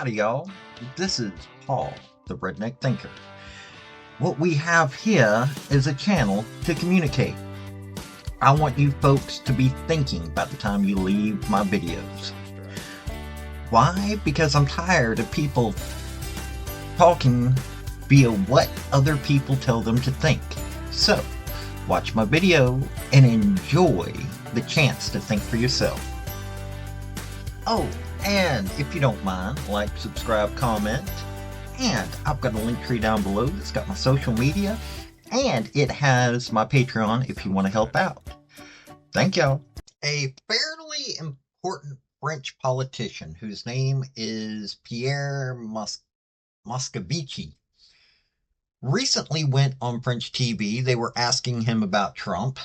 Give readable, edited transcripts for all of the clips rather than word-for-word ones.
Howdy, y'all. This is Paul, the Redneck Thinker. What we have here is a channel to communicate. I want you folks to be thinking by the time you leave my videos. Why? Because I'm tired of people talking via what other people tell them to think. So, watch my video and enjoy the chance to think for yourself. Oh, and if you don't mind, like, subscribe, comment. And I've got a link tree down below that's got my social media. And it has my Patreon if you want to help out. Thank y'all. A fairly important French politician whose name is Pierre Moscovici recently went on French TV. They were asking him about Trump.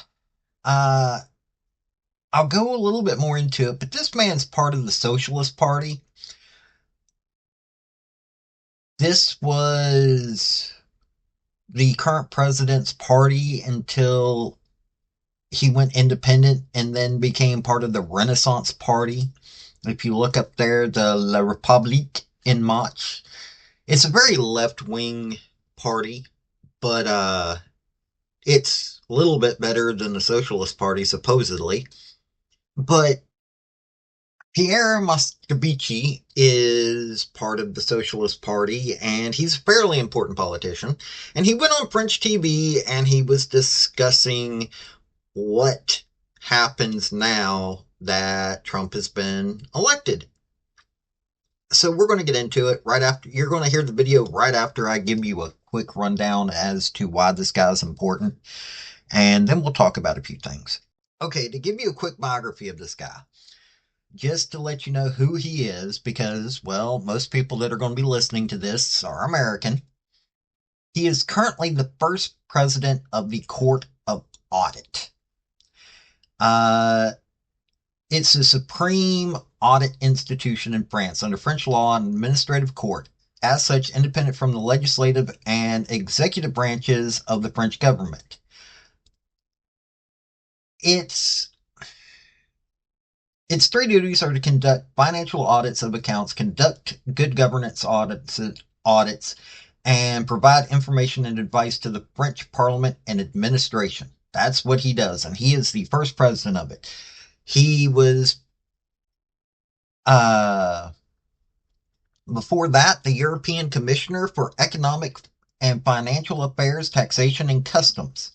I'll go a little bit more into it, but this man's part of the Socialist Party. This was the current president's party until he went independent and then became part of the Renaissance Party. If you look up there, the La République en Marche. It's a very left-wing party, but it's a little bit better than the Socialist Party, supposedly. But Pierre Moscovici is part of the Socialist Party, and he's a fairly important politician. And he went on French TV, and he was discussing what happens now that Trump has been elected. So we're going to get into it right after. You're going to hear the video right after I give you a quick rundown as to why this guy's important. And then we'll talk about a few things. Okay, to give you a quick biography of this guy, just to let you know who he is, because, well, most people that are going to be listening to this are American. He is currently the first president of the Court of Audit. It's a supreme audit institution in France under French law and administrative court. As such, independent from the legislative and executive branches of the French government. Its three duties are to conduct financial audits of accounts, conduct good governance audits, and provide information and advice to the French Parliament and administration. That's what he does, and he is the first president of it. He was, before that, the European Commissioner for Economic and Financial Affairs, Taxation, and Customs.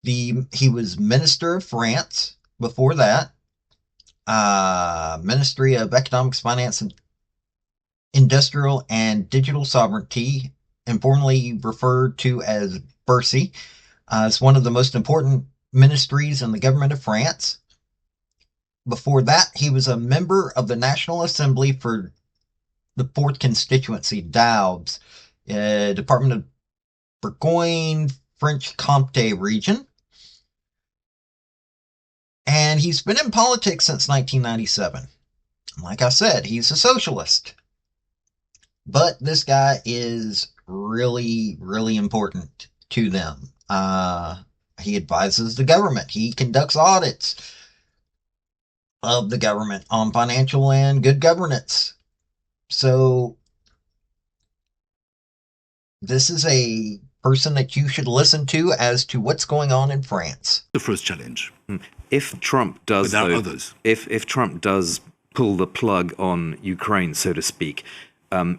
He was Minister of France before that. Ministry of Economics, Finance, and Industrial and Digital Sovereignty, informally referred to as Bercy. It's one of the most important ministries in the government of France. Before that, he was a member of the National Assembly for the 4th Constituency, Doubs, Department of Bourgogne, French Comté region. And he's been in politics since 1997. Like I said, he's a socialist. But this guy is really, really important to them. He advises the government. He conducts audits of the government on financial and good governance. So, this is a person that you should listen to as to what's going on in France. The first challenge. If Trump does, But there are others. If Trump does pull the plug on Ukraine, so to speak,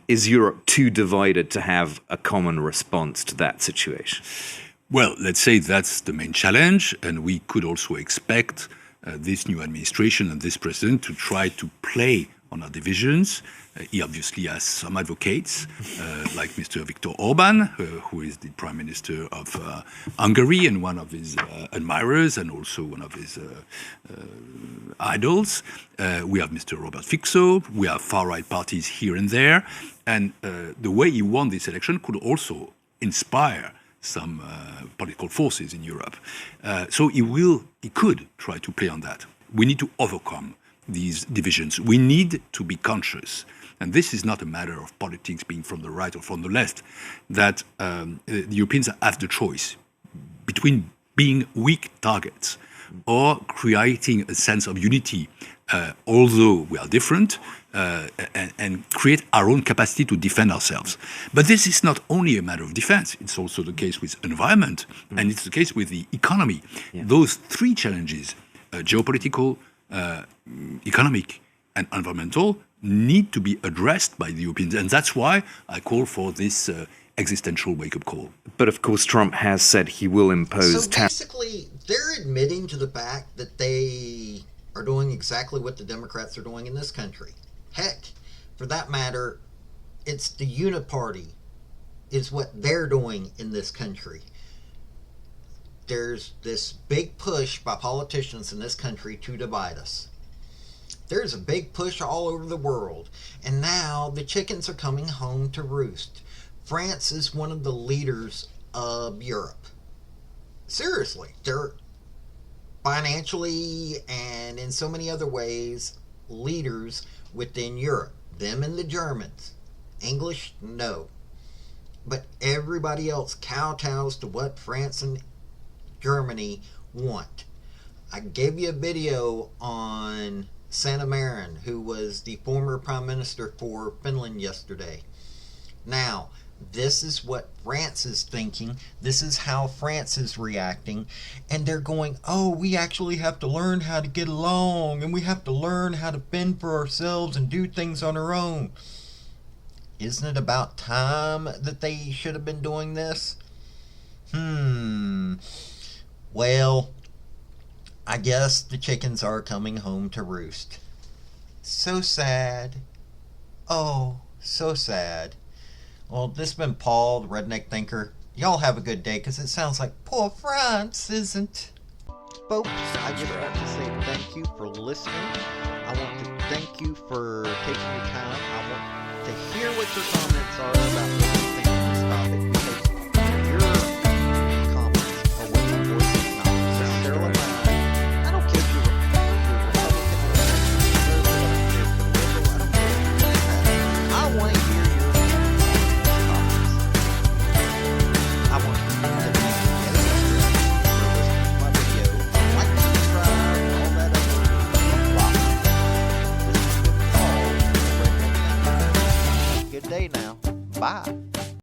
is Europe too divided to have a common response to that situation? Well, let's say that's the main challenge, and we could also expect this new administration and this president to try to play on our divisions. He obviously has some advocates, like Mr. Viktor Orban, who is the Prime Minister of Hungary and one of his admirers and also one of his idols. We have Mr. Robert Fico. We have far-right parties here and there. And the way he won this election could also inspire some political forces in Europe. So he could try to play on that. We need to overcome these divisions. We need to be conscious, and this is not a matter of politics being from the right or from the left, that the Europeans have the choice between being weak targets or creating a sense of unity although we are different, and create our own capacity to defend ourselves. But this is not only a matter of defense, it's also the case with environment, and it's the case with the economy. Yeah. Those three challenges, geopolitical, economic, and environmental, need to be addressed by the Europeans. And that's why I call for this existential wake-up call. But of course, Trump has said he will impose... So basically, they're admitting to the fact that they are doing exactly what the Democrats are doing in this country. Heck, for that matter, it's the Uniparty is what they're doing in this country. There's this big push by politicians in this country to divide us. There's a big push all over the world, and now the chickens are coming home to roost. France is one of the leaders of Europe. Seriously, they're financially and in so many other ways leaders within Europe. Them and the Germans. English, no. But everybody else kowtows to what France and Germany want. I gave you a video on Sanna Marin, who was the former Prime Minister for Finland yesterday. Now, this is what France is thinking. This is how France is reacting. And they're going, oh, we actually have to learn how to get along. And we have to learn how to fend for ourselves and do things on our own. Isn't it about time that they should have been doing this? Well, I guess the chickens are coming home to roost. So sad. Oh, so sad. Well, this has been Paul, the Redneck Thinker. Y'all have a good day, because it sounds like poor France isn't. Folks, I just want to say thank you for listening. I want to thank you for taking your time. I want to hear what your comments are about this